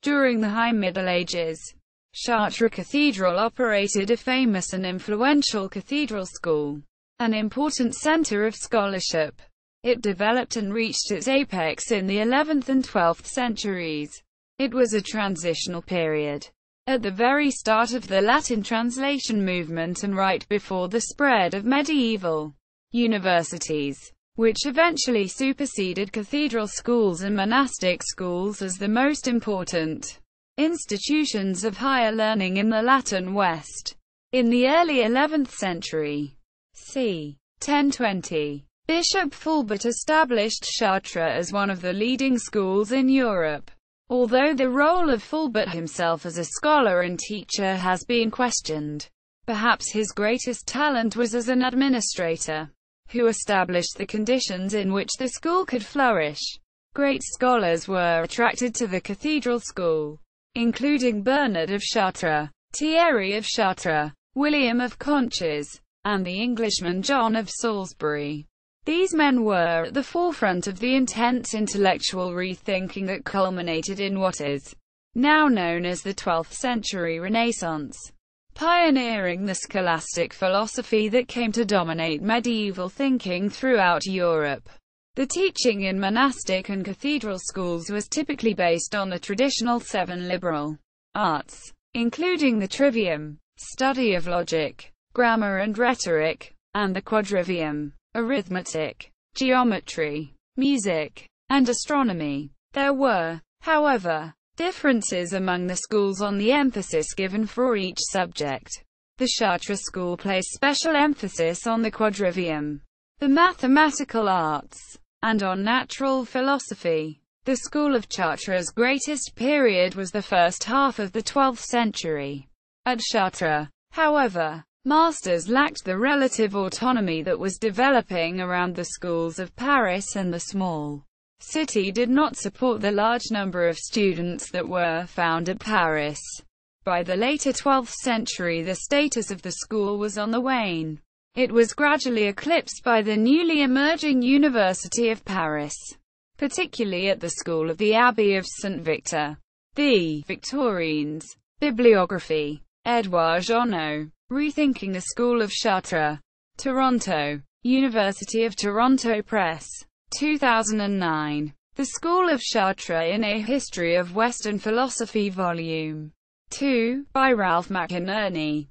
During the High Middle Ages, Chartres Cathedral operated a famous and influential cathedral school, an important center of scholarship. It developed and reached its apex in the 11th and 12th centuries. It was a transitional period, at the very start of the Latin translation movement and right before the spread of medieval universities, which eventually superseded cathedral schools and monastic schools as the most important institutions of higher learning in the Latin West. In the early 11th century, c. 1020, Bishop Fulbert established Chartres as one of the leading schools in Europe. Although the role of Fulbert himself as a scholar and teacher has been questioned, perhaps his greatest talent was as an administrator, who established the conditions in which the school could flourish. Great scholars were attracted to the cathedral school, including Bernard of Chartres, Thierry of Chartres, William of Conches, and the Englishman John of Salisbury. These men were at the forefront of the intense intellectual rethinking that culminated in what is now known as the 12th century Renaissance, pioneering the scholastic philosophy that came to dominate medieval thinking throughout Europe. The teaching in monastic and cathedral schools was typically based on the traditional 7 liberal arts, including the trivium, study of logic, grammar and rhetoric, and the quadrivium, arithmetic, geometry, music, and astronomy. There were, however, differences among the schools on the emphasis given for each subject. The Chartres school placed special emphasis on the quadrivium, the mathematical arts, and on natural philosophy. The school of Chartres' greatest period was the first half of the 12th century. At Chartres, however, masters lacked the relative autonomy that was developing around the schools of Paris, and the small city did not support the large number of students that were found at Paris. By the later 12th century, the status of the school was on the wane. It was gradually eclipsed by the newly emerging University of Paris, particularly at the school of the Abbey of St. Victor. The Victorines. Bibliography. Edouard Jonot. Rethinking the School of Chartres. Toronto. University of Toronto Press. 2009. The School of Chartres in A History of Western Philosophy Volume 2, by Ralph McInerney.